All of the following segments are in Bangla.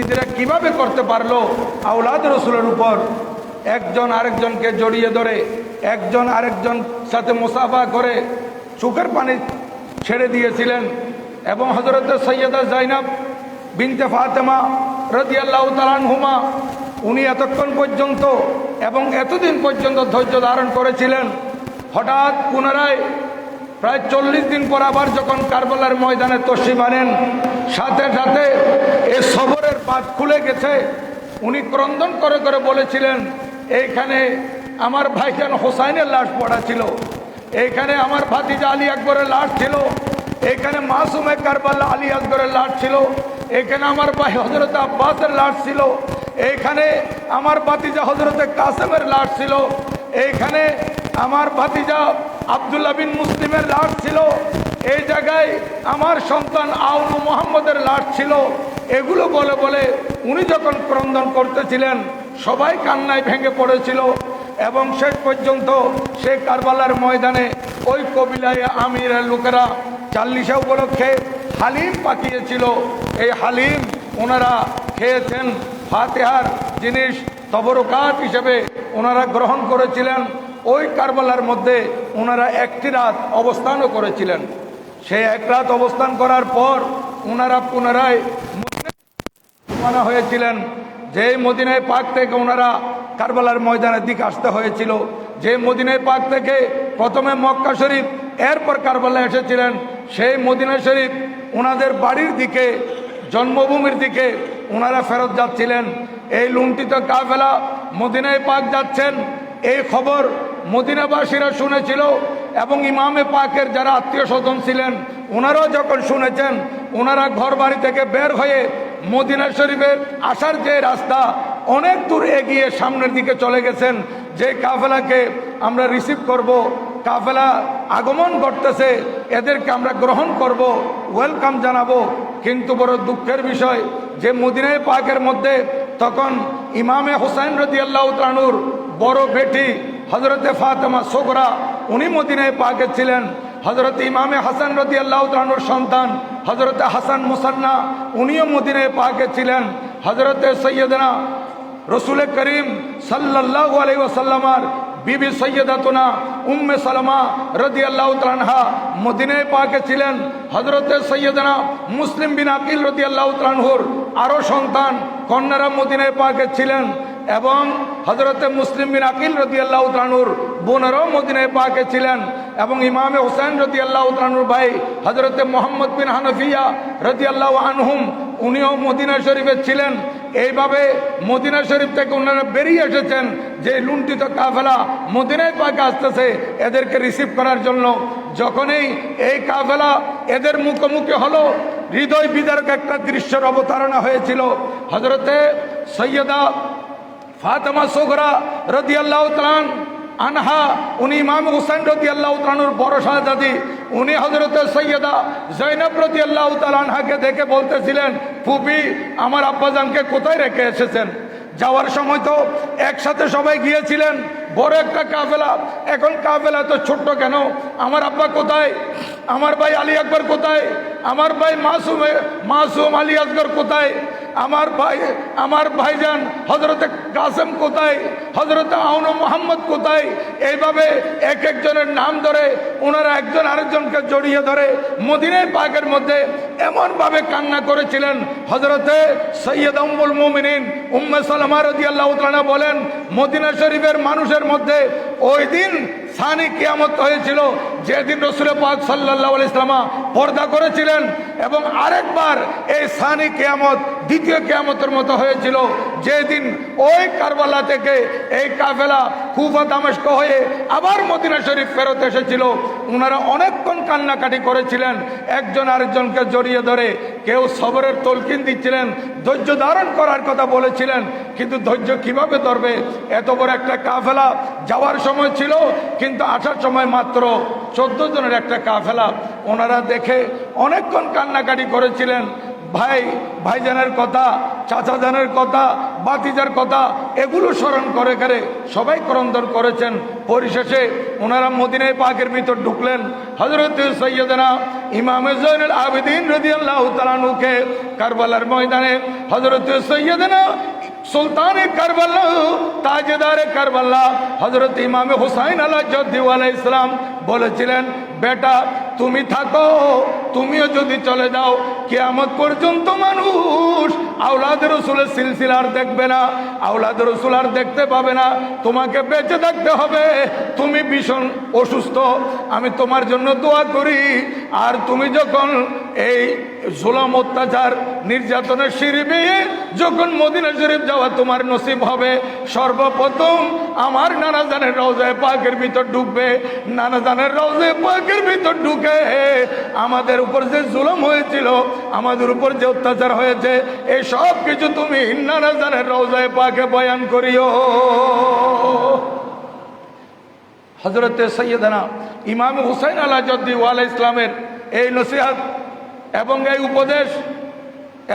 শহীদরা কিভাবে করতে পারলো আওলাদ রসুলের উপর একজন আরেকজনকে জড়িয়ে ধরে, একজন আরেকজন সাথে মুসাফা করে চোখের পানি ছেড়ে দিয়েছিলেন। এবং হযরত সৈয়দা জাইনাব বিনতে ফাতেমা রাদিয়াল্লাহু তাআলা আনহুমা উনি এতক্ষণ পর্যন্ত এবং এতদিন পর্যন্ত ধৈর্য ধারণ করেছিলেন। হঠাৎ পুনরায় প্রায় 40 দিন পর আবার যখন কারবালার ময়দানে তশরিফ আনেন, সাথে সাথে এই সবরের পাত খুলে গেছে। উনি ক্রন্দন করে করে বলেছিলেন, এইখানে আমার ভাইজান হোসাইনের লাশ পড়া ছিল, এইখানে আমার ভাতিজা আলী আকবরের লাশ ছিল, এখানে মাসুমে কারবালা আলী আসগরের লাশ ছিল, এখানে আমার ভাই হযরত আব্বাসের লাশ ছিল, এইখানে আমার ভাতিজা হযরতে কাসেমের লাশ ছিল, এইখানে আমার ভাতিজা আব্দুল্লাহ বিন মুসলিমের লাশ ছিল, এই জায়গায় আমার সন্তান আউনু মোহাম্মদের লাশ ছিল। এগুলো বলে বলে উনি যখন ক্রন্দন করতেছিলেন, সবাই কান্নায় ভেঙে পড়েছিল। এবং শেষ পর্যন্ত সে কারবালার ময়দানে ওই কবিলায় আমিরের লোকেরা 40 উপলক্ষে হালিম পাঠিয়েছিল। এই হালিম ওনারা খেয়েছেন, ফাতিহার জিনিস তবরকাত হিসেবে ওনারা গ্রহণ করেছিলেন। ওই কারবালার মধ্যে ওনারা একটি রাত অবস্থানও করেছিলেন। সেই এক রাত অবস্থান করার পর ওনারা পুনরায় রওনা হয়েছিলেন। যেই মদিনায় পাক থেকে ওনারা কারবালার ময়দানের দিকে আসতে হয়েছিল, যে মদিনায় পাক থেকে প্রথমে মক্কা শরীফ এরপর কারবালা এসেছিলেন, সেই মদিনা শরীফ ওনাদের বাড়ির দিকে, জন্মভূমির দিকে ওনারা ফেরত যাচ্ছিলেন। এই লুণ্ঠিত কাফেলা মদিনায় পাক যাচ্ছেন, এই খবর মদিনাবাসীরা শুনেছিল এবং ইমামে পাকের যারা আত্মীয় স্বজন ছিলেন ওনারাও যখন শুনেছেন, ওনারা ঘর বাড়ি থেকে বের হয়ে মদিনা শরীফের আসার যে রাস্তা অনেক দূর এগিয়ে সামনের দিকে চলে গেছেন। যে কাফেলাকে আমরা রিসিভ করব, কাফেলা আগমন করতেছে, এদেরকে আমরা গ্রহণ করব, ওয়েলকাম জানাবো। কিন্তু বড় দুঃখের বিষয় যে মদিনায় পাকের মধ্যে তখন ইমামে হুসাইন রাদিয়াল্লাহু তাআলা আনহুর বড় বেটি হযরতে ফাতেমা সুগরা উনি মদিনায় পাকে ছিলেন। হযরত ইমামে হাসান রাদিয়াল্লাহু তাআলা আনহুর সন্তান হযরতে হাসান মুসান্না উনিও মদিনায় পাকে ছিলেন। হযরতে সৈয়দনা রসুল করিম সাল্লাল্লাহু আলাইহি ওয়াসাল্লামার বিবি সৈয়দাতুনা উম্মে সালামা রাদিয়াল্লাহু তাআলা আনহা মদিনায় পাকে ছিলেন। হযরতে সৈয়দনা মুসলিম বিন আকিল রাদিয়াল্লাহু তাআলা আনহুর আরো সন্তান কন্যারা মদিনায় পাকে ছিলেন এবং হযরতে মুসলিম বিন আকিল রাদিয়াল্লাহু তাআলা আনহুর বোনেরাও মদিনায় পাকে ছিলেন এবং ইমামে হুসাইন রাদিয়াল্লাহু তাআলা আনহুর ভাই হযরতে মুহাম্মদ বিন হানাফিয়া রাদিয়াল্লাহু আনহুম উনিও মদিনা শরীফে ছিলেন। এইভাবে মদিনা শরীফ থেকে ওনারা বেরিয়ে এসেছেন যে লুণ্ঠিত কাফেলা মদিনায় পাকে আসতেছে এদেরকে রিসিভ করার জন্য। যখনই এই কাফেলা এদের মুখোমুখি হলো, হৃদয় বিদারক একটা দৃশ্যের অবতারণা হয়েছিল। হযরতে সৈয়দা ফাতেমা সুগরা রাদিয়াল্লাহু তাআলা আনহা উনি ইমাম হুসাইন রাদিয়াল্লাহু তাআলা আনহুর বড় শাহজাদি, উনি হযরতে সৈয়দা জাইনাব রাদিয়াল্লাহু তাআলা আনহাকে দেখে বলতেছিলেন, ফুপি আমার আব্বাজানকে কোথায় রেখে এসেছেন? যাওয়ার সময় তো একসাথে সবাই গিয়েছিলেন, বড় একটা কাফেলা, এখন কাফেলা তো ছোট্ট কেন? আমার আব্বা কোথায়? আমার ভাই আলী আকবর কোথায়? আমার ভাই মাসুম আলী আসগর কোথায়? আমার ভাইজান হযরতে কাসেম কোথায়? হযরতে আউনু মোহাম্মদ কোথায়? এইভাবে এক একজনের নাম ধরে ওনারা একজন আরেকজনকে জড়িয়ে ধরে মদিনায় পাকের মধ্যে এমনভাবে কান্না করেছিলেন। হযরতে সৈয়দা উম্মুল মুমিনিন উম্মে সালামা রাদিয়াল্লাহু তাআলা বলেন, মদিনা শরীফের মানুষের মধ্যে ওই দিন সানি কিয়ামত হয়েছিল, যেদিন রাসূল পাক সাল্লাল্লাহু আলাইহি ওয়াসাল্লাম পর্দা করেছিলেন। এবং আরেকবার এই সানি কিয়ামত দ্বিতীয় কিয়ামতের মতো হয়েছিল, যেদিন ওই কারবালা থেকে এই কাফেলা কুফা দামেস্ক হয়ে আবার মদিনা শরীফ ফেরত এসেছিল। ওনারা অনেকক্ষণ কান্নাকাটি করেছিলেন, একজন আরেকজনকে জড়িয়ে ধরে, কেউ সবরের তলকিন দিচ্ছিলেন, ধৈর্য ধারণ করার কথা বলেছিলেন। কিন্তু ধৈর্য কিভাবে ধরবে? এত বড় একটা কাফেলা যাওয়ার সময় ছিল, কিন্তু আসার সময় মাত্র 14 জনের একটা কাফেলা। ওনারা দেখে অনেকক্ষণ কান্নাকাটি করেছিলেন। ভাইজানের কথা, চাচাজানের কথা, বাতিজার কথা, এগুলো স্মরণ করে করে সবাই ক্রন্দন করেছেন। পরিশেষে ওনারা মদিনায় পাকের ভিতর ঢুকলেন। হযরত সৈয়দনা ইমাম জয়নুল আবেদিন রাদিয়াল্লাহু তাআলা আনহুকে কারবালার ময়দানে হযরত সৈয়দনা সুলতানে কারবালা, তাজদারে কারবালা হযরত ইমাম হুসাইন আলাইহিস সালাম বলেছিলেন, বেটা তুমি থাকো, তুমিও যদি চলে যাও কিয়ামত পর্যন্ত মানুষ আওলাদ রাসূলের সিলসিলা আর দেখবে না, আওলাদ রাসূল আর দেখতে পাবে না, তোমাকে বেঁচে থাকতে হবে। তুমি ভীষণ অসুস্থ, আমি তোমার জন্য দোয়া করি। আর তুমি যখন এই জুলুম অত্যাচার নির্যাতনের সিঁড়ি বেয়ে যখন মদিনা শরীফ যাওয়া তোমার নসিব হবে, সর্বপ্রথম আমার নানা জানের রওজায়ে পাকের ভিতর ঢুকবে। নানা জানের রওজায়ে পাকের ভিতর ঢুকে আমাদের উপর যে জুলুম হয়েছিল, আমাদের উপর যে অত্যাচার হয়েছে, এই সব কিছু তুমি নানা জানের রওজায়ে পাকে বয়ান করিও। হযরত সৈয়দনা ইমাম হুসাইন আলাইহিস ইসলামের এই নসিহত এবং এই উপদেশ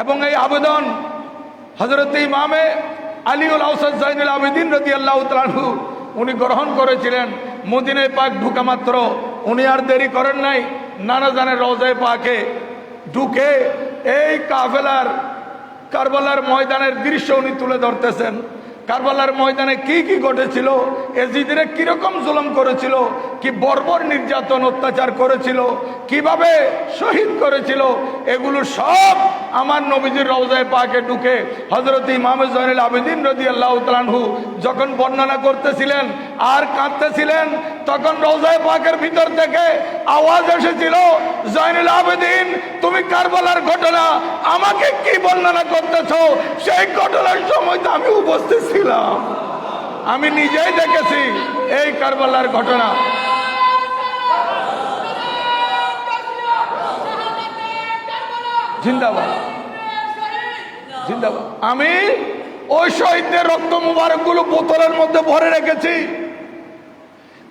এবং এই আবেদন হযরত ইমামে আলীউল আওসাদ জাইনুল আবেদিন রাদিয়াল্লাহু তাআলা আনহু উনি গ্রহণ করেছিলেন। মদিনায় পাক ঢুকা মাত্র উনি আর দেরি করেন নাই, নানা জানের রওজায়ে পাকে ঢুকে এই কাফেলার কারবালার ময়দানের দৃশ্য উনি তুলে ধরতেছেন। কারবালার ময়দানে কি কি ঘটেছিল, এজিদরা কিরকম জুলুম করেছিল, কি বর্বর নির্যাতন অত্যাচার করেছিল, কিভাবে শহীদ করেছিল, এগুলো সব আমার নবীজির রওজায়ে পাকে ঢুকে হযরত ইমাম জয়নুল আবেদিন রাদিয়াল্লাহু তাআলা আনহু যখন বর্ণনা করতেছিলেন আর কাঁদতেছিলেন, তখন রওজায়ে পাকের ভিতর থেকে আওয়াজ এসেছিল, জয়নুল আবেদিন তুমি কারবালার ঘটনা আমাকে কি বর্ণনা করতেছো? সেই ঘটনার সময় তো আমি উপস্থিত ছিলাম, আমি নিজেই দেখেছি এই কারবালার ঘটনা। জিন্দাবাদ, জিন্দাবাদ। আমি ওই শহীদদের রক্ত মুবারক গুলো বোতলের মধ্যে ভরে রেখেছি।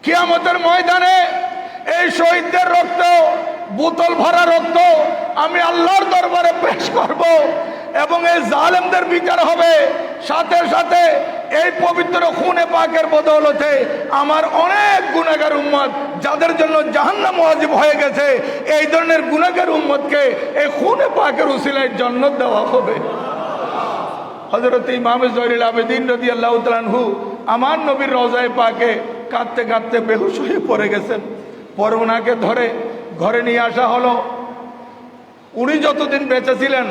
কিয়ামতের ময়দানে এই শহীদদের রক্ত, বোতল ভরা রক্ত আমি আল্লাহর দরবারে পেশ করব এবং এই জালেমদের বিচার হবে। সাথে সাথে এই পবিত্র খুনে পাকের বদৌলতে আমার অনেক গুনাহগার উম্মত যাদের জন্য জাহান্নাম ওয়াজিব হয়ে গেছে, এই ধরনের গুনাহগার উম্মতকে এই খুনে পাকের উসিলায় জান্নাত দেওয়া হবে। হযরত ইমাম জয়নুল আবেদিন রাদিয়াল্লাহু তাআলা আনহু আমার নবীর রওজায়ে পাকে কাঁদতে কাঁদতে বেহুশ হয়ে পড়ে গেছেন। পরে ওনাকে ধরে ঘরে নিয়ে আসা হলো। উনি যতদিন বেঁচে ছিলেন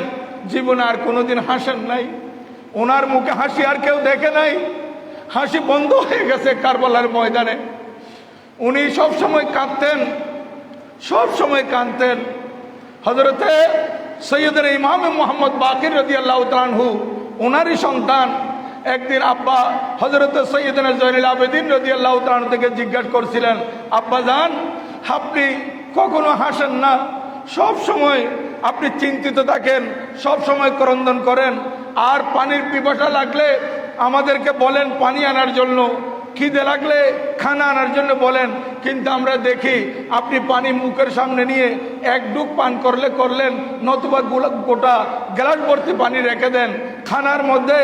জীবনে আর কোনোদিন হাসেন নাই, ওনার মুখে হাসি আর কেউ দেখে নাই, হাসি বন্ধ হয়ে গেছে কারবালার ময়দানে। উনি সব সময় কাঁদতেন, সব সময় কাঁদতেন। হযরতে সৈয়দনা ইমাম মুহাম্মদ বাকির রাদিয়াল্লাহু তাআলা আনহু ওনারই সন্তান একদিন আব্বা হযরত সৈয়দনা জয়নুল আবেদিন রাদিয়াল্লাহু তাআলা আনহু থেকে জিজ্ঞাসা করছিলেন, আব্বা জান আপনি কখনো হাসেন না, সব সময় আপনি চিন্তিত থাকেন, সব সময় ক্রন্দন করেন, আর পানির পিপাসা লাগলে আমাদেরকে বলেন পানি আনার জন্য, খিদে লাগলে খানা আনার জন্য বলেন, কিন্তু আমরা দেখি আপনি পানি মুখের সামনে নিয়ে এক ডুব পান করলে করলেন, নতুবা গোটা গ্লাস ভর্তি পানি রেখে দেন, খানার মধ্যে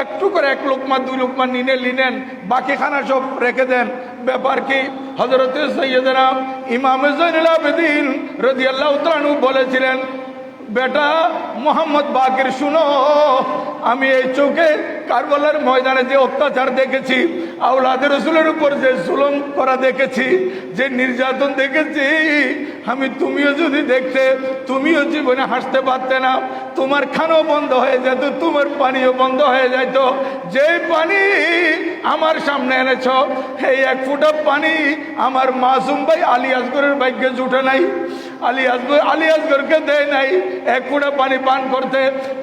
একটু করে এক লোকমা দুই লোকমা নিলেন, বাকি খানা সব রেখে দেন। ব্যাপার কি? হযরত সৈয়দনা ইমাম জয়নুল আবেদিন রাদিয়াল্লাহু তাআলা আনহু বলেছিলেন, বেটা মোহাম্মদ বাকির শুনো, আমি এই চোখে কারবালার ময়দানে যে অত্যাচার দেখেছি, আওলাদ রাসূলের উপর যে জুলুম করা দেখেছি, যে নির্যাতন দেখেছি, আমি তুমিও যদি দেখতে তুমিও জীবনে হাসতে পারতে না, তোমার খানাও বন্ধ হয়ে যেত, তোমার পানিও বন্ধ হয়ে যেত। যে পানি আমার সামনে এনেছ এই এক ফুটা পানি আমার মাসুম ভাই আলী আসগরের ভাগ্যে জুটে নাই, আলী আসগরকে দেয় নাই এক ফুটা পানি পান করতে।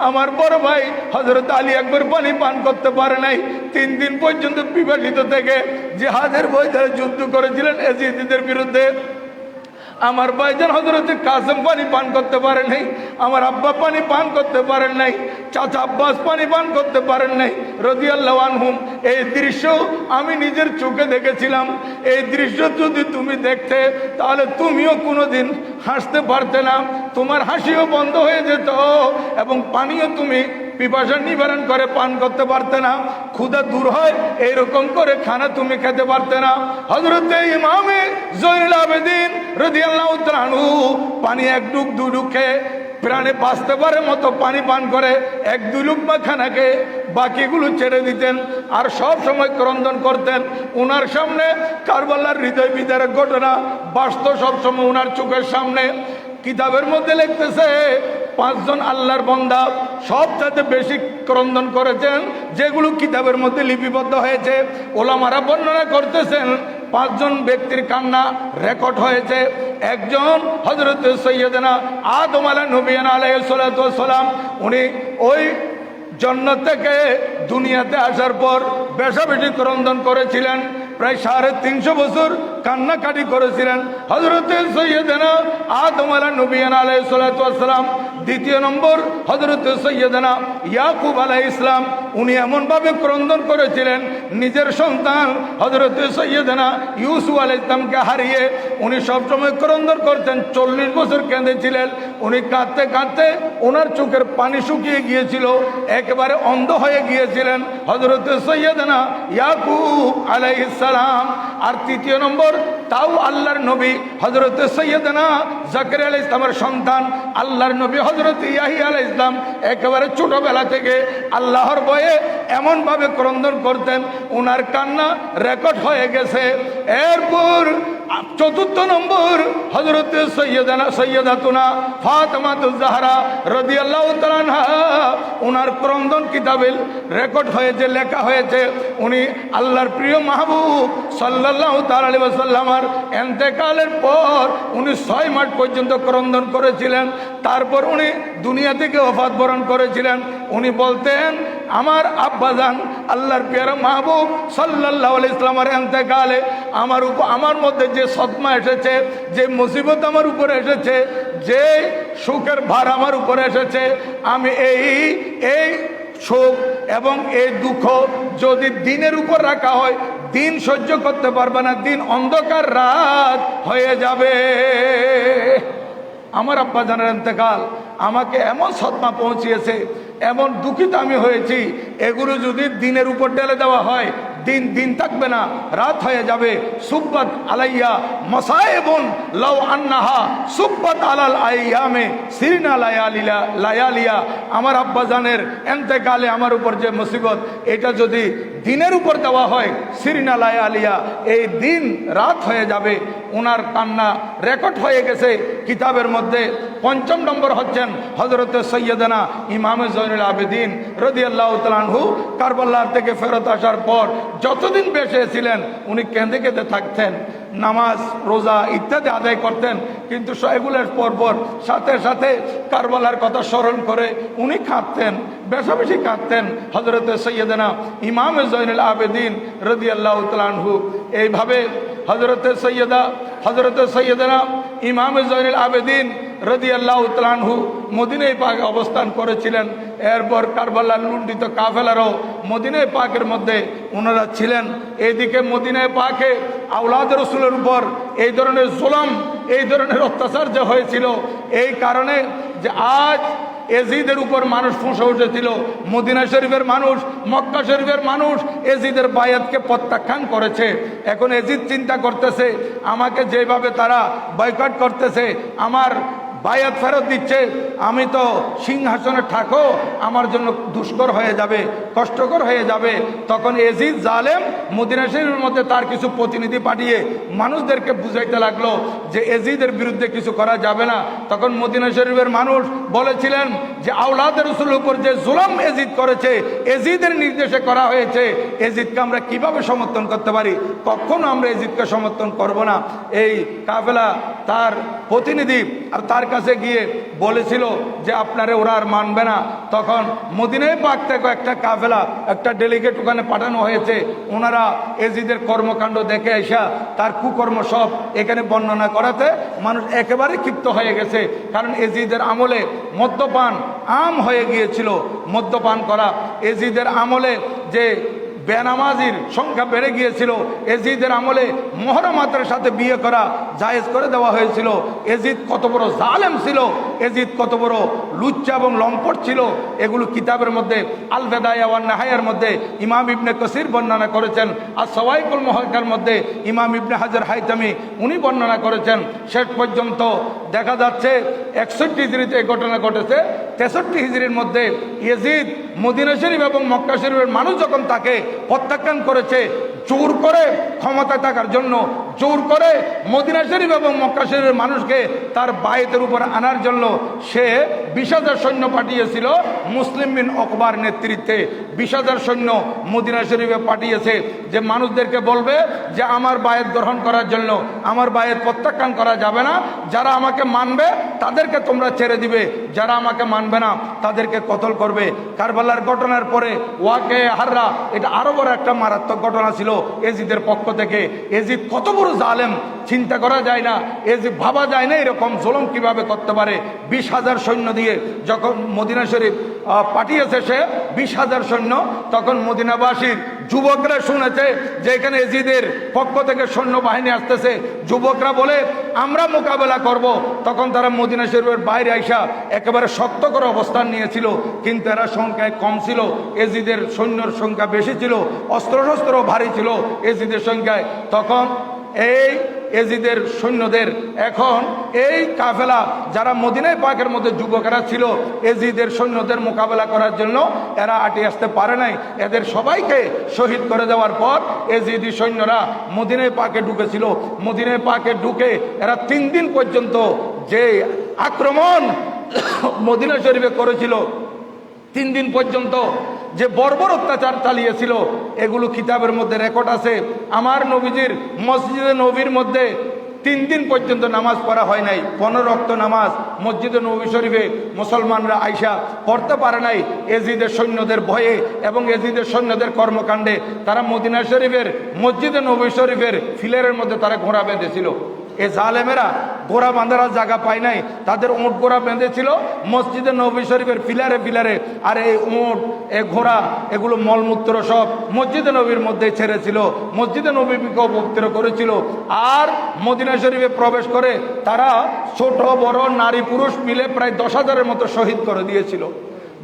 আমার বড় ভাই হযরত আলী আকবর পানি পান করতে পারে নাই, 3 দিন পর্যন্ত পিপাসিত থেকে জিহাদের ময়দানে যুদ্ধ করেছিলেন এজিদিদের বিরুদ্ধে। আমার ভাইজান হযরত কাসেম পানি পান করতে পারেন নাই, আমার আব্বা পানি পান করতে পারেন নাই, চাচা আব্বাস পানি পান করতে পারেন নাই রাদিয়াল্লাহু আনহুম। এই দৃশ্য আমি নিজের চোখে দেখেছিলাম। এই দৃশ্য যদি তুমি দেখতে তাহলে তুমিও কোনোদিন হাসতে পারতে না, তোমার হাসিও বন্ধ হয়ে যেত এবং পানিও তুমি পিপাসা নিবারণ করে পান করতে পারতে না, ক্ষুধা দূর হয় এইরকম করে খানা তুমি খেতে পারতে না। হযরত ইমামে জয়নুল আবেদিন রাদিয়াল্লাহু তাআলা আনহু পানি এক ডুব দুই ডুব খেয়ে প্রাণে বাঁচতে পারে মতো পানি পান করে এক দুই লুকমা খানাকে বাকিগুলো ছেড়ে দিতেন আর সব সময় ক্রন্দন করতেন। ওনার সামনে কারবালার হৃদয় বিদারক ঘটনা বাস্তব সব সময় ওনার চোখের সামনে। কিতাবের মধ্যে লিখতেছে 5 জন আল্লাহর বান্দা সবচেয়ে বেশি ক্রন্দন করেছেন, যেগুলো কিতাবের মধ্যে লিপিবদ্ধ হয়েছে। ওলামারা বর্ণনা করতেছেন 5 জন ব্যক্তির কান্না রেকর্ড হয়েছে। একজন হযরত সৈয়দনা আদম আলাইহিস সালাম, উনি ওই জান্নাত থেকে দুনিয়াতে আসার পর বেশি ক্রন্দন করেছিলেন, প্রায় 350 বছর কান্নাকাটি করেছিলেন হযরত সৈয়দনা আদম আলাইহিস সালাম। দ্বিতীয় নম্বর হযরত সৈয়দনা ইয়াকুব আলাইহিস সালাম, উনি এমনভাবে ক্রন্দন করেছিলেন নিজের সন্তান হযরত সৈয়দনা ইউসুফ আলাইহিস সালামকে হারিয়ে উনি সবসময় ক্রন্দন করতেন। 40 বছর কেঁদেছিলেন। উনি কাঁদতে কাঁদতে ওনার চোখের পানি শুকিয়ে গিয়েছিল, একেবারে অন্ধ হয়ে গিয়েছিলেন হযরত সৈয়দনা ইয়াকুব আলাইহিস সালাম। আর তৃতীয় নম্বর তাও আল্লাহর নবী হযরত সৈয়দনা জাকারিয়া আলাইহিস সালামের সন্তান আল্লাহর নবী হযরত ইয়াহিয়া আলাইহিস সালাম একেবারে ছোটবেলা থেকে আল্লাহর ভয়ে এমনভাবে ক্রন্দন করতেন, ওনার কান্না রেকর্ড হয়ে গেছে। এরপর চতুর্থ নম্বর হযরত সৈয়দাতুনা ফাতেমাতুজ জাহরা রাদিয়াল্লাহু তাআলা আনহা, ওনার ক্রন্দন কিতাবে রেকর্ড হয়েছে, লেখা হয়েছে। উনি আল্লাহর প্রিয় মাহবুব সাল্লাল্লাহু তাআলা আলাইহি ওয়াসাল্লামের ইন্তেকালের পর উনি 6 মাস পর্যন্ত ক্রন্দন করেছিলেন। তারপর উনি দুনিয়া থেকে ওফাত বরণ করেছিলেন। উনি বলতেন, আমার আব্বাজান আল্লাহর প্রিয় মাহবুব সাল্লাল্লাহু আলাইহি ওয়াসাল্লামের ইন্তেকালে আমার মধ্যে যে সদমা এসেছে, যে মুসিবত আমার উপরে এসেছে, যে সুখের ভার আমার উপরে এসেছে, আমি এই শোক এবং এই দুঃখ যদি দিনের উপর রাখা হয় দিন সহ্য করতে পারবে না, দিন অন্ধকার রাত হয়ে যাবে। আমার আব্বাজানের ইন্তেকাল আমাকে এমন সদমা পৌঁছিয়েছে, এমন দুঃখিত আমি হয়েছি, এগুলো যদি দিনের উপর ঢেলে দেওয়া হয় দিন থাকবে না, রাত হয়ে যাবে। সুব্বাত আলাইয়া মাসায়েবুন লাউ আন্নাহা সুব্বাত আলাল আইয়ামে সিরনা লায়ালিয়া। আমার আব্বাজানের ইন্তেকালে আমার উপর যে মুসিবত, এটা যদি দিনের উপর দেওয়া হয় সিরনা লায়ালিয়া, এই দিন রাত হয়ে যাবে। ওনার কান্না রেকর্ড হয়ে গেছে কিতাবের মধ্যে। 5ম নম্বর হচ্ছেন হযরত সৈয়দনা ইমামে জয়নুল আবেদিন রাদিয়াল্লাহু তাআলা আনহু। কারবালা থেকে ফেরত আসার পর যতদিন বেঁচে ছিলেন উনি কেঁদে কেঁদে থাকতেন, নামাজ রোজা ইত্যাদি আদায় করতেন, কিন্তু এগুলোর পর সাথে সাথে কারবালার কথা স্মরণ করে উনি কাঁদতেন, বেশি কাঁদতেন হযরত সৈয়দনা ইমামে জয়নুল আবেদিন রাদিয়াল্লাহু তাআলা আনহু। এইভাবে হযরত সৈয়দনা ইমামে জয়নুল আবেদিন রাদিয়াল্লাহু তাআলা আনহু মদিনায় পাকে অবস্থান করেছিলেন। এরপর কারবালার লুণ্ঠিত কাফেলারও মদিনায় পাকের মধ্যে ওনারা ছিলেন। এইদিকে মদিনায় পাকে আওলাদ রাসূলের উপর এই ধরনের জুলম, এই ধরনের অত্যাচার যে হয়েছিল, এই কারণে যে আজ এজিদের উপর মানুষ ফুঁসে উঠেছিল। মদিনা শরীফের মানুষ, মক্কা শরীফের মানুষ এজিদের বায়াতকে প্রত্যাখ্যান করেছে। এখন এজিদ চিন্তা করতেছে, আমাকে যেভাবে তারা বয়কট করতেছে, আমার বায়াত ফেরত দিচ্ছে, আমি তো সিংহাসনে থাকো আমার জন্য দুষ্কর হয়ে যাবে, কষ্টকর হয়ে যাবে। তখন এজিদ জালেম মদিনা শরীফের মধ্যে তার কিছু প্রতিনিধি পাঠিয়ে মানুষদেরকে বুঝাইতে লাগলো যে এজিদের বিরুদ্ধে কিছু করা যাবে না। তখন মদিনা শরীফের মানুষ বলেছিলেন যে আওলাদ রাসূলের উপর যে জুলম এজিদ করেছে, এজিদের নির্দেশে করা হয়েছে, এজিদকে আমরা কিভাবে সমর্থন করতে পারি? কখনো আমরা এজিদকে সমর্থন করব না। এই কাফেলা তার প্রতিনিধি আর তার কাছে গিয়ে বলেছিল যে আপনারে ওরা আর মানবে না। তখন মদিনায় পাক থেকে একটা কাফেলা, একটা ডেলিগেট ওখানে পাঠানো হয়েছে। ওনারা এজিদের কর্মকাণ্ড দেখে আসা তার কুকর্ম সব এখানে বর্ণনা করাতে মানুষ একেবারে ক্ষিপ্ত হয়ে গেছে। কারণ এজিদের আমলে মদ্যপান আম হয়ে গিয়েছিল। মদ্যপান করা এজিদের আমলে যে বেনামাজির সংখ্যা বেড়ে গিয়েছিল। এজিদের আমলে মহরমাতের সাথে বিয়ে করা জায়েজ করে দেওয়া হয়েছিল। এজিদ কত বড় জালেম ছিল, এজিদ কত বড় লুচ্চা এবং লম্পট ছিল, এগুলো কিতাবের মধ্যে আল বেদায়া ওয়ান নেহায়ার মধ্যে ইমাম ইবনে কাসির বর্ণনা করেছেন। আর সওয়াইকুল মুহাক্কার মধ্যে ইমাম ইবনে হাজার হাইতামি উনি বর্ণনা করেছেন। শেষ পর্যন্ত দেখা যাচ্ছে 61 হিজরিতে এই ঘটনা ঘটেছে। 63 হিজরির মধ্যে ইয়াজিদ মদিনা শরীফ এবং মক্কা শরীফের মানুষ যখন তাকে প্রত্যাখ্যান করেছে, জোর করে ক্ষমতায় থাকার জন্য, জোর করে মদিনা শরীফ এবং মক্কা শরীফের মানুষকে তার বায়েতের উপর আনার জন্য সে 20,000 সৈন্য পাঠিয়েছিল মুসলিম বিন ওকবার নেতৃত্বে। 20,000 সৈন্য মদিনা শরীফে পাঠিয়েছে যে মানুষদেরকে বলবে যে আমার বায়েত গ্রহণ করার জন্য, আমার বায়েত প্রত্যাখ্যান করা যাবে না। যারা আমাকে মানবে তাদেরকে তোমরা ছেড়ে দিবে, যারা আমাকে মানবে না তাদেরকে কতল করবে। কারবালার ঘটনার পরে ওয়াকে হাররা, এটা আরো বড় একটা মারাত্মক ঘটনা ছিল এজিদের পক্ষ থেকে। এজিদ কত বড় জালেম চিন্তা করা যায় না, এজিদ ভাবা যায় না এরকম জুলুম কিভাবে করতে পারে। 20,000 সৈন্য দিয়ে যখন মদিনা শরীফ পাঠিয়েছে সে 20,000 সৈন্য, তখন মদিনাবাসীর যুবকরা শুনেছে যে এখানে এজিদের পক্ষ থেকে সৈন্যবাহিনী আসতেছে। যুবকরা বলে আমরা মোকাবেলা করব। তখন তারা মদিনা শরীফের বাইরে আইসা একেবারে শক্ত করে অবস্থান নিয়েছিল, কিন্তু এরা সংখ্যায় কম ছিল, এজিদের সৈন্যর সংখ্যা বেশি ছিল, অস্ত্রশস্ত্র ভারী ছিল এজিদের সংখ্যায়। তখন এই এজিদের সৈন্যদের এখন এই কাফেলা যারা মদিনায় পাকের মধ্যে যুবকেরা ছিল এজিদের সৈন্যদের মোকাবেলা করার জন্য এরা আটে আসতে পারে নাই। এদের সবাইকে শহীদ করে দেওয়ার পর এজিদি সৈন্যরা মদিনায় পাকে ঢুকেছিল। মদিনায় পাকে ঢুকে এরা 3 দিন পর্যন্ত যে আক্রমণ মদিনা শরীফে করেছিল, 3 দিন পর্যন্ত যে বর্বর অত্যাচার চালিয়েছিল, এগুলো কিতাবের মধ্যে রেকর্ড আছে। আমার নবীজির মসজিদে নবীর মধ্যে 3 দিন পর্যন্ত নামাজ পড়া হয় নাই। 15 ওয়াক্ত নামাজ মসজিদে নবী শরীফে মুসলমানরা আইসা পড়তে পারে নাই এজিদের সৈন্যদের ভয়ে এবং এজিদের সৈন্যদের কর্মকাণ্ডে। তারা মদিনা শরীফের মসজিদে নবী শরীফের ফিলারের মধ্যে তারা ঘোড়া বেঁধেছিল। এ জালেমেরা ঘোড়া বাঁধার জায়গা পায় নাই, তাদের উঁট ঘোড়া বেঁধেছিল মসজিদে নবী শরীফের ফিলারে ফিলারে। আর এই উঁট, এ ঘোড়া, এগুলো মলমূত্র সব মসজিদে নবীর মধ্যে ছেড়েছিল, মসজিদে নবীকে অপবিত্র করেছিল। আর মদিনা শরীফে প্রবেশ করে তারা ছোট বড় নারী পুরুষ মিলে প্রায় 10,000-এর মতো শহীদ করে দিয়েছিল।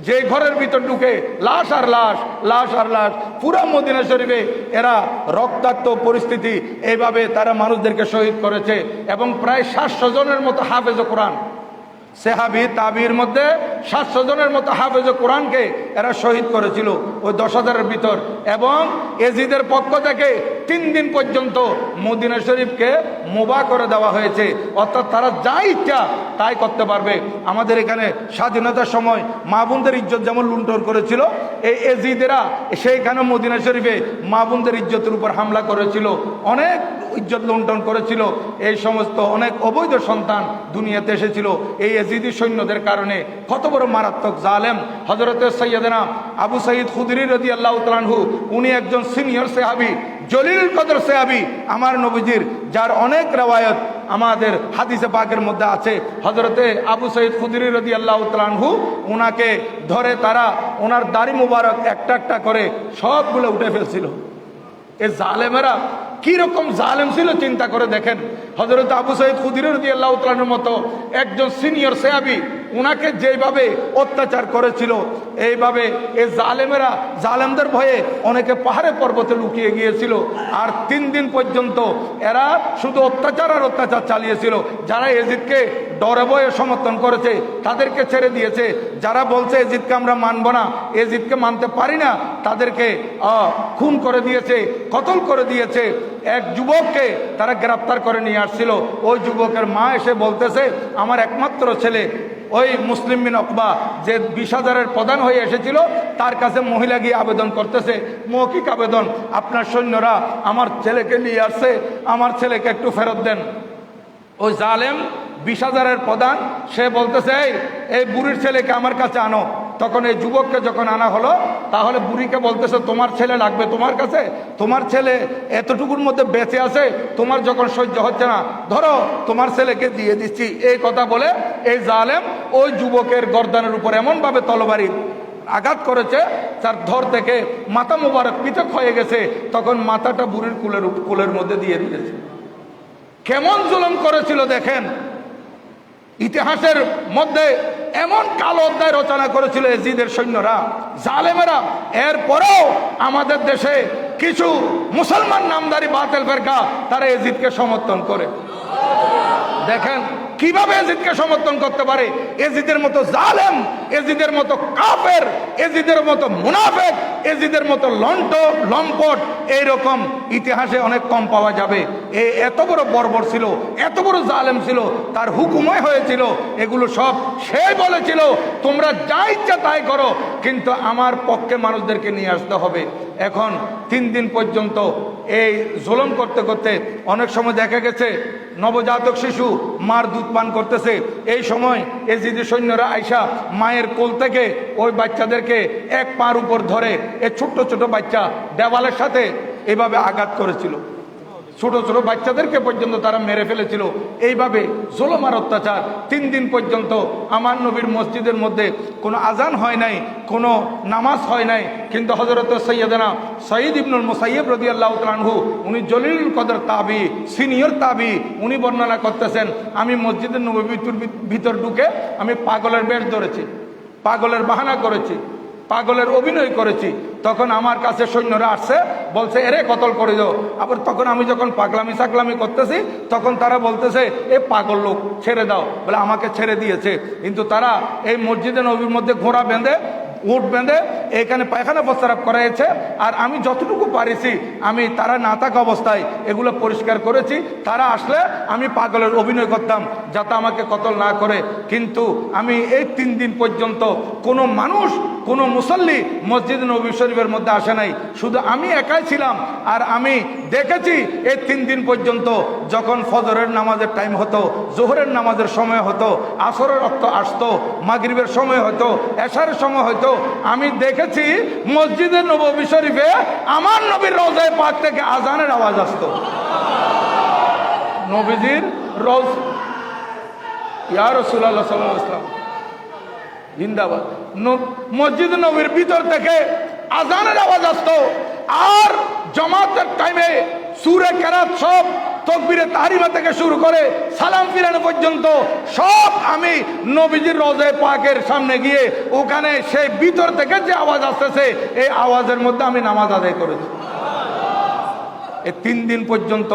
যে ঘরের ভিতর ঢুকে লাশ আর লাশ, লাশ আর লাশ। পুরা মদিনা শরীফে এরা রক্তাক্ত পরিস্থিতি, এইভাবে তারা মানুষদেরকে শহীদ করেছে। এবং প্রায় 700 জনের মতো হাফেজ কোরআন, সেহাবি তাবির মধ্যে 700 জনের মতো হাফেজ কোরআনকে এরা শহীদ করেছিল ওই 10,000-এর ভিতর। এবং এজিদের পক্ষ থেকে 3 দিন পর্যন্ত মদিনা শরীফকে মোবা করে দেওয়া হয়েছে, অর্থাৎ তারা যা ইচ্ছা তাই করতে পারবে। আমাদের এখানে স্বাধীনতার সময় মা বোনদের ইজ্জত যেমন লুণ্ঠন করেছিল, এই এজিদেরা সেইখানে মদিনা শরীফে মা বোনদের ইজ্জতের উপর হামলা করেছিল, অনেক ইজ্জত লুণ্ঠন করেছিল। এই সমস্ত অনেক অবৈধ সন্তান দুনিয়াতে এসেছিল এই এজিদি সৈন্যদের কারণে। কত বড় মারাত্মক জালেম হযরতে সাইয়েদনা আবু সাঈদ খুদরি রাদিয়াল্লাহু তাআলা আনহু, উনি একজন সিনিয়র সাহাবী, জলিলুল কদর সাহাবী আমার নবীজির, যার অনেক রওয়ায়াত আমাদের হাদিসে পাকের মধ্যে আছে। হযরতে আবু সাঈদ খুদরি রাদিয়াল্লাহু তাআলা আনহু উনাকে ধরে তারা ওনার দাড়ি মুবারক একটা একটা করে সবগুলো উঠে ফেলছিল। এই জালেমেরা কি রকম জালেম ছিল চিন্তা করে দেখেন। হযরত আবু সাঈদ খুদরি রাদিয়াল্লাহু তাআলার মতো একজন সিনিয়র সাহাবী, উনাকে যেভাবে অত্যাচার করেছিল, এইভাবে এই জালেমেরা, জালেমদের ভয়ে অনেকে পাহাড়ে পর্বতে লুকিয়ে গিয়েছিল। আর 3 দিন পর্যন্ত এরা শুধু অত্যাচার আর অত্যাচার চালিয়েছিল। যারা এজিদকে ডরে ভয়ে সমর্থন করেছে তাদেরকে ছেড়ে দিয়েছে, যারা বলছে এজিদকে আমরা মানব না, এজিদকে মানতে পারি না, তাদেরকে খুন করে দিয়েছে, কতল করে দিয়েছে। এক যুবককে তারা গ্রেফতার করে নিয়ে আসছিল। ওই যুবকের মা এসে বলতেছে আমার একমাত্র ছেলে ওই মুসলিম বিন ওকবা যে 20,000-এর প্রধান হয়ে এসেছিল, তার কাছে মহিলা গিয়ে আবেদন করতেছে, মৌখিক আবেদন, আপনার সৈন্যরা আমার ছেলেকে নিয়ে আসছে, আমার ছেলেকে একটু ফেরত দেন। ওই জালেম 20,000-এর প্রধান, সে বলতেছে এই বুড়ির ছেলেকে আমার কাছে আনো। তখন এই যুবককে যখন আনা হলো, তাহলে বুড়িকে বলতেছে তোমার ছেলে লাগবে তোমার কাছে, তোমার ছেলে এতটুকুর মধ্যে বেঁচে আছে, তোমার যখন সহ্য হচ্ছে না, ধরো তোমার ছেলেকে দিয়ে দিচ্ছি। এই কথা বলে এই জালেম ওই যুবকের গর্দানের উপর এমনভাবে তলবারি আঘাত করেছে, তার ধর থেকে মাথা মোবারক পৃথক হয়ে গেছে। তখন মাথাটা বুড়ির কুলের মধ্যে দিয়ে দিয়েছে। কেমন জুলুম করেছিল দেখেন। ইতিহাসের মধ্যে এমন কালো অধ্যায় রচনা করেছিল এজিদের সৈন্যরা, জালেমেরা। এরপরেও আমাদের দেশে কিছু মুসলমান নামদারি বাতিল ফেরকা তারা এজিদকে সমর্থন করে। দেখেন কিভাবে এজিদকে সমর্থন করতে পারে। এজিদের মতো জালেম, এজিদের মতো কাফের, এজিদের মতো মুনাফেক, এজিদের মতো লম্পট এইরকম ইতিহাসে অনেক কম পাওয়া যাবে। এত বড় বর্বর ছিল, এত বড় জালেম ছিল, তার হুকুমই হয়েছিল। এগুলো সব সে বলেছিল তোমরা যা ইচ্ছা তাই করো, কিন্তু আমার পক্ষে মানুষদেরকে নিয়ে আসতে হবে। এখন 3 দিন পর্যন্ত এই জুলুম করতে করতে অনেক সময় দেখা গেছে নবজাতক শিশু মার দুধ পান করতেছে। এই সময় এজিদি সৈন্যরা আইসা মায়ের কোল থেকে ওই বাচ্চাদেরকে এক পার উপর ধরে এই ছোট্ট ছোট বাচ্চা দেওয়ালের সাথে এভাবে আঘাত করেছিল। ছোট ছোট বাচ্চাদেরকে পর্যন্ত তারা মেরে ফেলেছিল। এইভাবে জুলুম আর অত্যাচার। 3 দিন পর্যন্ত আমার নবীর মসজিদের মধ্যে কোনো আজান হয় নাই, কোনো নামাজ হয় নাই। কিন্তু হযরত সৈয়দনা সঈদ ইবনুল মুসাইয়্যিব রাদিয়াল্লাহু তাআলা আনহু, উনি জলিলুল কদর তাবি, সিনিয়র তাবি, উনি বর্ণনা করতেছেন আমি মসজিদের নববীর ভিতর ঢুকে আমি পাগলের বেশ ধরেছি, পাগলের বাহানা করেছি, পাগলের অভিনয় করেছি। তখন আমার কাছে সৈন্যরা আসছে, বলছে এরে কতল করে দাও। আবার তখন আমি যখন পাগলামি সাগলামি করতেছি, তখন তারা বলতেছে এ পাগল লোক, ছেড়ে দাও। বলে আমাকে ছেড়ে দিয়েছে। কিন্তু তারা এই মসজিদে নবীর মধ্যে ঘোড়া বেঁধে, উট বেঁধে এখানে পায়খানা প্রস্রাব করাইছে। আর আমি যতটুকু পারিছি আমি তারা না থাকা অবস্থায় এগুলো পরিষ্কার করেছি। তারা আসলে আমি পাগলের অভিনয় করতাম যাতে আমাকে কতল না করে। কিন্তু আমি এই 3 দিন পর্যন্ত কোনো মানুষ, কোনো মুসল্লি মসজিদ নবী শরীফের মধ্যে আসে নাই, শুধু আমি একাই ছিলাম। আর আমি দেখেছি এই 3 দিন পর্যন্ত যখন ফজরের নামাজের টাইম হতো, জোহরের নামাজের সময় হতো, আসরের রক্ত আসতো, মাগরিবের সময় হতো, এশারের সময় হতো, আমি দেখেছি মসজিদে নববী শরীফে আমার নবীর রওজায়ে পাক থেকে আজানের আওয়াজ আসতো। নবীজির রোজ ইয়া রাসূলুল্লাহ সাল্লাল্লাহু আলাইহি ওয়াসাল্লাম জিন্দাবাদ, মসজিদ নবীর ভিতর থেকে আজানের আওয়াজ আসতো। আর জামাতের টাইমে সূরা কেরাত সব তাকবীরে তাহরিমা থেকে শুরু করে সালাম ফিরানো পর্যন্ত সব আমি নবীজির রওজায়ে পাকের সামনে গিয়ে ওখানে সেই ভিতর থেকে যে আওয়াজ আসতেছে এই আওয়াজের মধ্যে আমি নামাজ আদায় করেছি। এই 3 দিন পর্যন্ত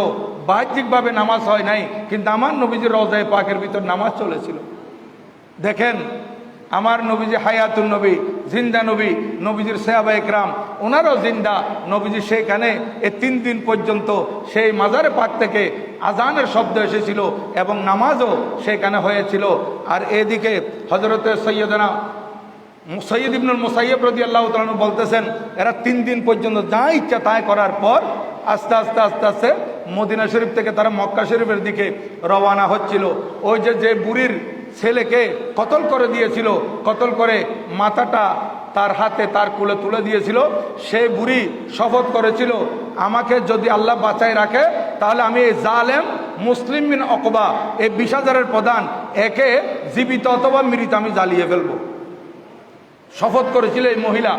বাহ্যিকভাবে নামাজ হয় নাই, কিন্তু আমার নবীজির রওজায়ে পাকের ভিতর নামাজ চলেছিল। দেখেন আমার নবীজি হায়াতুন নবী, জিন্দা নবী, নবীজির সাহাবায়ে কেরাম ওনারও জিন্দা। নবীজি সেখানে এই 3 দিন পর্যন্ত সেই মাজারে পাক থেকে আজানের শব্দ এসেছিল এবং নামাজও সেখানে হয়েছিল। আর এদিকে হযরতে সৈয়দনা সঈদ ইবনুল মুসাইয়্যিব রাদিয়াল্লাহু তাআলা আনহু বলতেছেন এরা 3 দিন পর্যন্ত যা ইচ্ছা তাই করার পর আস্তে আস্তে আস্তে আস্তে মদিনা শরীফ থেকে তারা মক্কা শরীফের দিকে রওনা হচ্ছিল। ওই যে বুড়ির ছেলেকে কতল করে দিয়েছিল, কতল করে মাথাটা তার হাতে তার কোলে তুলে দিয়েছিল, সেই বুড়ি শপথ করেছিল আমাকে যদি আল্লাহ বাঁচায় রাখে তাহলে আমি এই জালেম মুসলিম বিন উকবা এই 20,000-এর প্রধান একে জীবিত অথবা মৃত আমি জ্বালিয়ে ফেলবো। শপথ করেছিল এই মহিলা।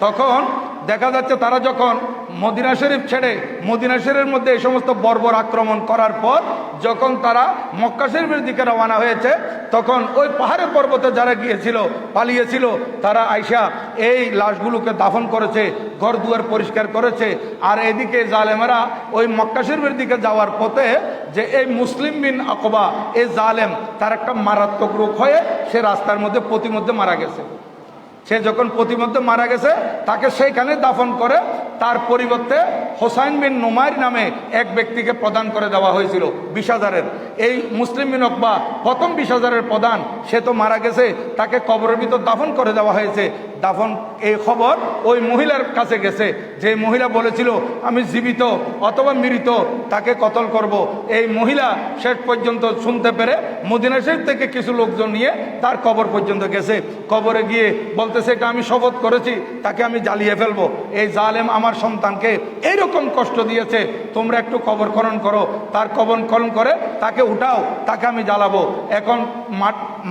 তখন দেখা যাচ্ছে তারা যখন মদিনা শরীফ ছেড়ে মদিনা শরীফের মধ্যে এই সমস্ত বর্বর আক্রমণ করার পর যখন তারা মক্কা শরীফের দিকে রওনা হয়েছে, তখন ওই পাহাড়ে পর্বতে যারা গিয়েছিল, পালিয়েছিল, তারা আইসা এই লাশগুলোকে দাফন করেছে, ঘর দুয়ার পরিষ্কার করেছে। আর এদিকে জালেমেরা ওই মক্কা শরীফের দিকে যাওয়ার পথে যে এই মুসলিম বিন উকবা এই জালেম তার একটা মারাত্মক রোগ হয়ে সে রাস্তার মধ্যে প্রতিমধ্যে মারা গেছে। সে যখন প্রতিমধ্যে মারা গেছে তাকে সেইখানে দাফন করে তার পরিবর্তে হোসাইন বিন নুমাইর নামে এক ব্যক্তিকে প্রদান করে দেওয়া হয়েছিল 20,000-এর। এই মুসলিম বিন উকবা প্রথম 20,000-এর প্রধান, সে তো মারা গেছে, তাকে কবরের ভিতর দাফন করে দেওয়া হয়েছে। দাফন এই খবর ওই মহিলার কাছে গেছে, যে মহিলা বলেছিল আমি জীবিত অথবা মৃত তাকে কতল করব। এই মহিলা শেষ পর্যন্ত শুনতে পেরে মদিনা শরীফ থেকে কিছু লোকজন নিয়ে তার কবর পর্যন্ত গেছে। কবরে গিয়ে বলতেছে এটা আমি শপথ করেছি তাকে আমি জ্বালিয়ে ফেলবো, এই জালেম আমার সন্তানকে এইরকম কষ্ট দিয়েছে, তোমরা একটু কবর খনন করো। তার কবর খনন করে তাকে উঠাও, তাকে আমি জ্বালাবো। এখন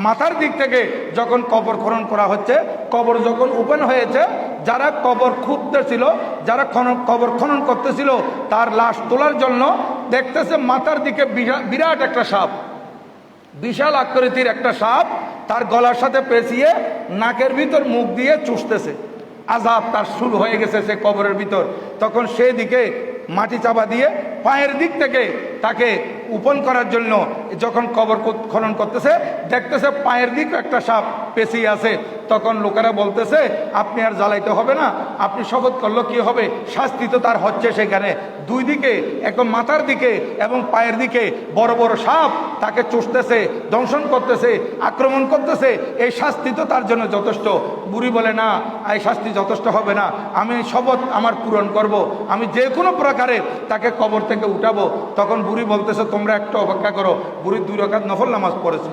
মাথার দিক থেকে যখন কবর খনন করা হচ্ছে, কবর যখন ওপেন হয়েছে, যারা কবর খুঁড়তেছিল, যারা কবর খনন করতেছিল, তার লাশ তোলার জন্য দেখতেছে মাথার দিকে বিরাট একটা সাপ, বিশাল আকৃতির একটা সাপ তার গলার সাথে পেঁচিয়ে নাকের ভিতর মুখ দিয়ে চুষতেছে। আযাব তার শুরু হয়ে গেছে সে কবরের ভিতর। তখন সেই দিকে মাটি চাপা দিয়ে পায়ের দিক থেকে তাকে উপন করার জন্য যখন কবর খনন করতেছে, দেখতেছে পায়ের দিক একটা সাপ পেঁচিয়ে আছে। তখন লোকেরা বলতেছে আপনি আর জ্বালাইতে হবে না, আপনি শপথ করলো কি হবে, শাস্তি তো তার হচ্ছে সেখানে। দুই দিকে একদম মাথার দিকে এবং পায়ের দিকে বড় বড় সাপ তাকে চুষতেছে, দংশন করতেছে, আক্রমণ করতেছে, এই শাস্তি তো তার জন্য যথেষ্ট। বুড়ি বলে না, এই শাস্তি যথেষ্ট হবে না, আমি শপথ আমার পূরণ করব, আমি যে কোনো প্রকারে তাকে কবর থেকে উঠাবো। তখন বুড়ি বলতেছে তোমরা একটু অপেক্ষা করো। বুড়ি 2 রাকাত নফল নামাজ পড়েছে,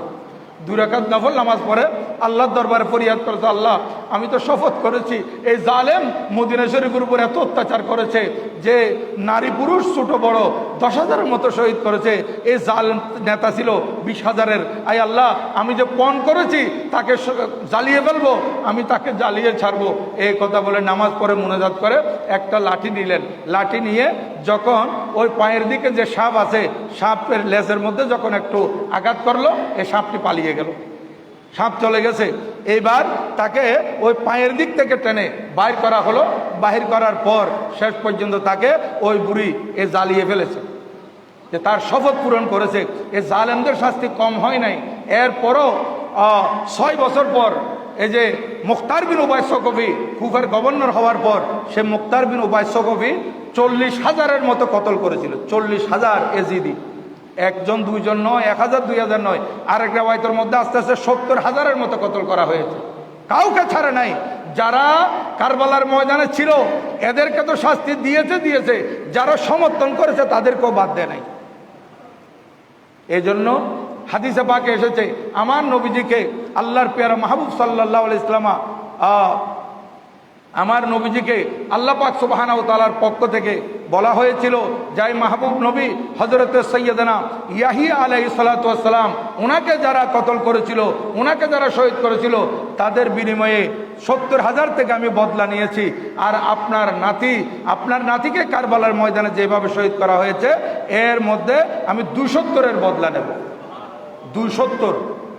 2 রাকাত নফল নামাজ পড়ে আল্লাহর দরবারে ফরিয়াদ করেছে, আল্লাহ আমি তো শপথ করেছি এই জালেম মদিনা শরীফের উপর এত অত্যাচার করেছে যে নারী পুরুষ ছোট বড় 10,000-এর মতো শহীদ করেছে, এই জালেম নেতা ছিল 20,000-এর। আই আল্লাহ আমি যে পণ করেছি তাকে জ্বালিয়ে ফেলবো, আমি তাকে জ্বালিয়ে ছাড়বো। এই কথা বলে নামাজ পড়ে মুনাজাত করে একটা লাঠি নিলেন। লাঠি নিয়ে যখন ওই পায়ের দিকে যে সাপ আছে, সাপের লেজের মধ্যে যখন একটু আঘাত করলো, এই সাপটি পালিয়ে গেল, সাপ চলে গেছে। এইবার তাকে ওই পায়ের দিক থেকে টেনে বাইর করা হলো। বাহির করার পর শেষ পর্যন্ত তাকে ওই বুড়ি জ্বালিয়ে ফেলেছে, যে তার শপথ পূরণ করেছে। এই জালেমদের শাস্তি কম হয় নাই। এরপরও 6 বছর পর এই যে মুখতার বিন উবাই সকফি কুফার গভর্নর হওয়ার পর, সে মুখতার বিন উবাই সকফি 40,000-এর মতো কতল করেছিল। 40,000 এজিদি, 1 2 জন নয়, 1000 2000 নয়। আরেক রেওয়ায়েতের মধ্যে আস্তে আস্তে 70,000-এর মতো কতল করা হয়েছে। কাউকে ছাড়ে নাই। যারা কারবালার ময়দানে ছিল এদেরকে তো শাস্তি দিয়েছে, যারা সমর্থন করেছে তাদেরকেও বাদ দেয় নাই। এই জন্য হাদিসে পাকে এসেছে আমার নবীজিকে আল্লাহর পেয়ারা মাহবুব সাল্লাল্লাহু আলাইহি ওয়াসাল্লাম, আমার নবীজিকে আল্লাহ পাক সুবহানাহু ওয়া তাআলার পক্ষ থেকে বলা হয়েছিল, যাই মাহবুব নবী হযরত সৈয়দনা ইয়াহিয়া আলাইহিস সালাতু ওয়াস সালাম, ওনাকে যারা কতল করেছিল, ওনাকে যারা শহীদ করেছিল, তাদের বিনিময়ে 70,000 থেকে আমি বদলা নিয়েছি। আর আপনার নাতিকে কারবালার ময়দানে যেভাবে শহীদ করা হয়েছে, এর মধ্যে আমি 270-এর বদলা নেব। 270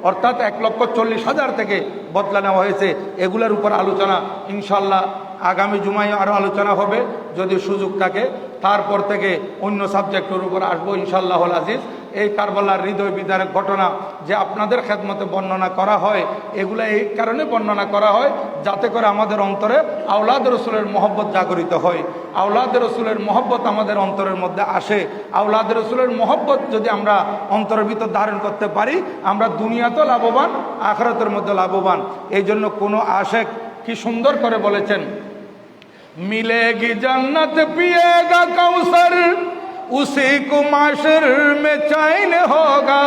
অর্থাৎ 1,40,000 থেকে বদলা নেওয়া হয়েছে। এগুলোর উপর আলোচনা ইনশাল্লাহ আগামী জুমায় আরও আলোচনা হবে যদি সুযোগ থাকে। তারপর থেকে অন্য সাবজেক্টের উপর আসবো ইনশাআল্লাহুল আজিজ। এই কারবালার হৃদয় বিদারক ঘটনা যে আপনাদের খেদমতে বর্ণনা করা হয়, এগুলো এই কারণে বর্ণনা করা হয় যাতে করে আমাদের অন্তরে আওলাদ রসুলের মহব্বত জাগরিত হয়, আওলাদ রসুলের মহব্বত আমাদের অন্তরের মধ্যে আসে। আওলাদ রসুলের মহব্বত যদি আমরা অন্তরের ভিতর ধারণ করতে পারি, আমরা দুনিয়াতেও লাভবান, আখিরাতের মধ্যে লাভবান। এই জন্য কোনো আশেক কি সুন্দর করে বলেছেন, मिलेगी जन्नत पिएगा कौसर उसी को माशर में चैन होगा,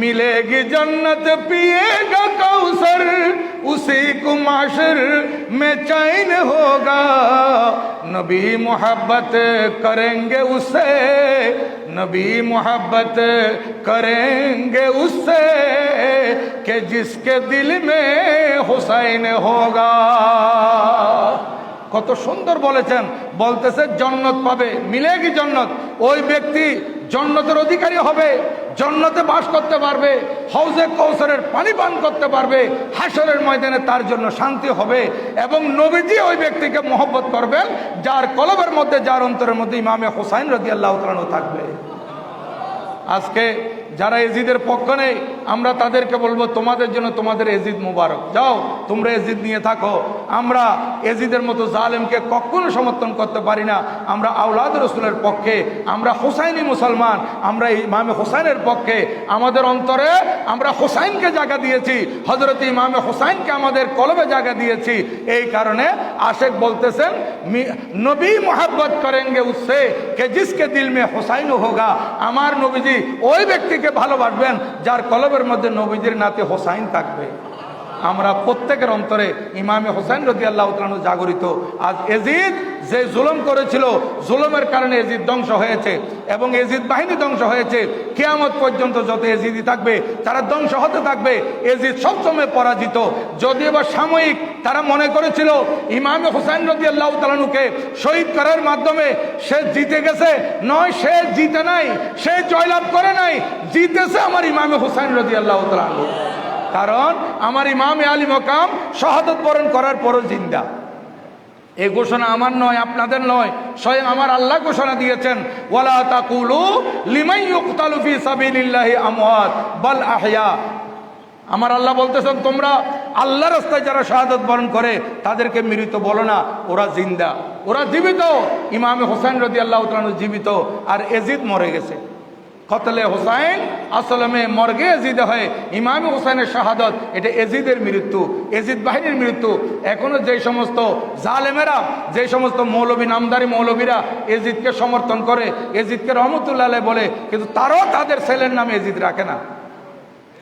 मिलेगी जन्नत पिएगा कौसर उसी को माशर में चैन होगा, नबी मोहब्बत करेंगे उससे, नबी मोहब्बत करेंगे उससे कि जिसके दिल में हुसैन होगा। কত সুন্দর বলেছেন, বলতেছে জান্নাত পাবে, মিলেগি জান্নাত, ওই ব্যক্তি জান্নাতের অধিকারী হবে, জান্নাতে বাস করতে পারবে, হাউজে কাউসারের পানি পান করতে পারবে, হাশরের ময়দানে তার জন্য শান্তি হবে। এবং নবীজি ওই ব্যক্তিকে মহব্বত করবেন যার কলবের মধ্যে, যার অন্তরের মধ্যে ইমামে হুসাইন রাদিয়াল্লাহু তাআলা থাকবে। আজকে যারা এজিদের পক্ষ নেই আমরা তাদেরকে বলবো তোমাদের জন্য তোমাদের এজিদ মুবারক, যাও তোমরা এজিদ নিয়ে থাকো। আমরা এজিদের মতো জালেমকে কখনো সমর্থন করতে পারি না। আমরা আওলাদ রসুলের পক্ষে, আমরা হোসাইনি মুসলমান, আমরা ইমামে হোসাইনের পক্ষে। আমাদের অন্তরে আমরা হোসাইনকে জায়গা দিয়েছি, হযরত ইমামে হোসাইনকে আমাদের কলবে জায়গা দিয়েছি। এই কারণে আশেক বলতেছেন নবী মোহাব্বত করেंगे उससे कि जिसके दिल में হোসাইন হোগা। আমার নবীজি ওই ব্যক্তিকে ভালোবাসবেন যার কলবের মধ্যে নবীজির নাতে হোসাইন থাকবে। আমরা প্রত্যেকের অন্তরে ইমামে হোসেন রাদিয়াল্লাহু তাআলা জাগরিত। আজ এজিদ যে জুলুম করেছিল, জুলুমের কারণে এজিদ ধ্বংস হয়েছে এবং এজিদ বাহিনী ধ্বংস হয়েছে। কিয়ামত পর্যন্ত যত এজিদি থাকবে তারা ধ্বংস হতে থাকবে। এজিদ সবসময় পরাজিত। যদিও বা সাময়িক তারা মনে করেছিল ইমামে হোসেন রাদিয়াল্লাহু তাআলাকে শহীদ করার মাধ্যমে সে জিতে গেছে, নয়, সে জিতে নাই, সে জয়লাভ করে নাই, জিতেছে আমার ইমামে হোসেন রাদিয়াল্লাহু তাআলা। কারণ আমার ইমামে আলী মকাম শাহাদাত বরণ করার পরও জিন্দা। এই ঘোষণা আমার নয়, আপনাদের নয়, স্বয়ং আমার আল্লাহ ঘোষণা দিয়েছেন, ওয়ালা তাকুলু লিমান ইউকতালু ফি সাবিলিল্লাহি আমওয়াত বাল আহইয়া। আমার আল্লাহ বলতেছেন তোমরা আল্লাহর রাস্তায় যারা শাহাদাত বরণ করে তাদেরকে মৃত বলো না, ওরা জিন্দা, ওরা জীবিত। ইমামে হোসেন রাদিয়াল্লাহু তাআলা জীবিত, আর এজিদ মরে গেছে। কতলে হোসাইন আসলে মে মর্গে এজিদ হয়। ইমামে হোসেনের শাহাদত এটা এজিদের মৃত্যু, এজিদ বাহিনীর মৃত্যু। এখনো যে সমস্ত জালেমেরা, যে সমস্ত মৌলবী, নামদারি মৌলবীরা এজিদকে সমর্থন করে, এজিদকে রহমতুল্লাহ আলাইহি বলে, কিন্তু তারাও তাদের ছেলের নাম এজিদ রাখে না,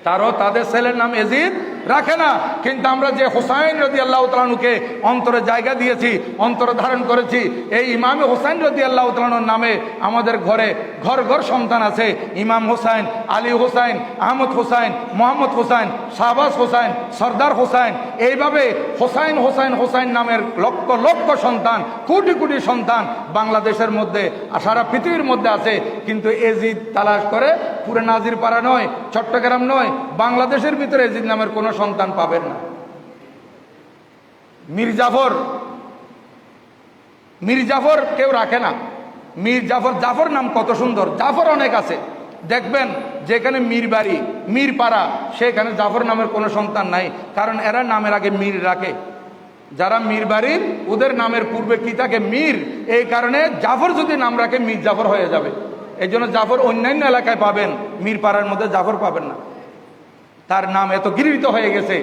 তারাও তাদের ছেলের নাম এজিদ রাখে না। কিন্তু আমরা যে হোসাইন রাদিয়াল্লাহু তাআলাকে অন্তরে জায়গা দিয়েছি, অন্তরে ধারণ করেছি, এই ইমামে হোসাইন রাদিয়াল্লাহু তাআলার নামে আমাদের ঘরে ঘর ঘর সন্তান আছে। ইমাম হোসাইন, আলী হোসাইন, আহমদ হোসাইন, মোহাম্মদ হোসাইন, শাহবাজ হোসাইন, সর্দার হোসাইন, এইভাবে হোসাইন হোসাইন হোসাইন নামের লক্ষ লক্ষ সন্তান, কোটি কোটি সন্তান বাংলাদেশের মধ্যে, সারা পৃথিবীর মধ্যে আছে। কিন্তু এজিদ তালাশ করে পুরো নাজিরপাড়া নয়, চট্টগ্রাম নয়, বাংলাদেশের ভিতরে এজিদ নামের কোনো সন্তান পাবেন না। মীর জাফর কেউ রাখে না। মীর জাফর, জাফর নাম কত সুন্দর, জাফর অনেক আছে। দেখবেন যেখানে মীর বাড়ি, মীর পাড়া, সেখানে জাফর নামের কোনো সন্তান নাই, কারণ এরা নামের আগে মীর রাখে। যারা মীর বাড়ির ওদের নামের পূর্বে কি থাকে? মীর। এই কারণে জাফর যদি নাম রাখে মীর জাফর হয়ে যাবে। এই জন্য জাফর অন্যান্য এলাকায় পাবেন, মীর পাড়ার মধ্যে জাফর পাবেন না। তার নাম এত ঘৃণিত হয়ে গেছে।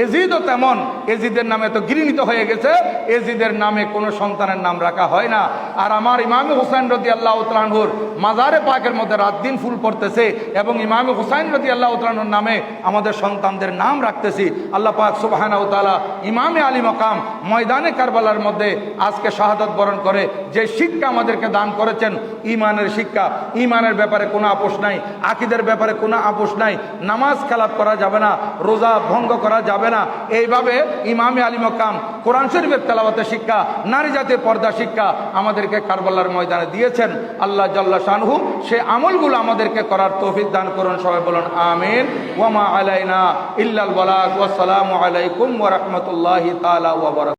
এজিদও তেমন, এজিদের নামে এত ঘৃণিত হয়ে গেছে, এজিদের নামে কোনো সন্তানের নাম রাখা হয় না। আর আমার ইমামে হোসেন রাদিয়াল্লাহু তাআলা আনহুর মাজারে পাকের মধ্যে রাত দিন ফুল পড়তেছে এবং ইমামে হোসেন রাদিয়াল্লাহু তাআলা আনহুর নামে আমাদের সন্তানদের নাম রাখতেছি। আল্লাহ পাক সুবহানাহু ওয়া তাআলা ইমামে আলী মাকাম ময়দানে কারবালার মধ্যে আজকে শাহাদাত বরণ করে যে শিক্ষা আমাদেরকে দান করেছেন, ইমানের শিক্ষা, ইমানের ব্যাপারে কোনো আপোষ নাই, আকীদার ব্যাপারে কোনো আপোষ নাই, নামাজ খেলাপ করা যাবে না, রোজা ভঙ্গ করা যাবে না। এইভাবে ইমামে আলী মাকাম কোরআন শরীফের তেলাওয়াতের শিক্ষা, নারী জাতির পর্দা শিক্ষা আমাদেরকে কারবালার ময়দানে দিয়েছেন। আল্লাহ জাল্লা শানহু সে আমলগুলো আমাদেরকে করার তৌফিক দান করুন। সবাই বলুন আমিন। ওয়া মা আলাইনা ইল্লাল বালাগ। ওয়াসসালামু আলাইকুম ওয়া রাহমাতুল্লাহি তাআলা ওয়া বারাকাতুহু।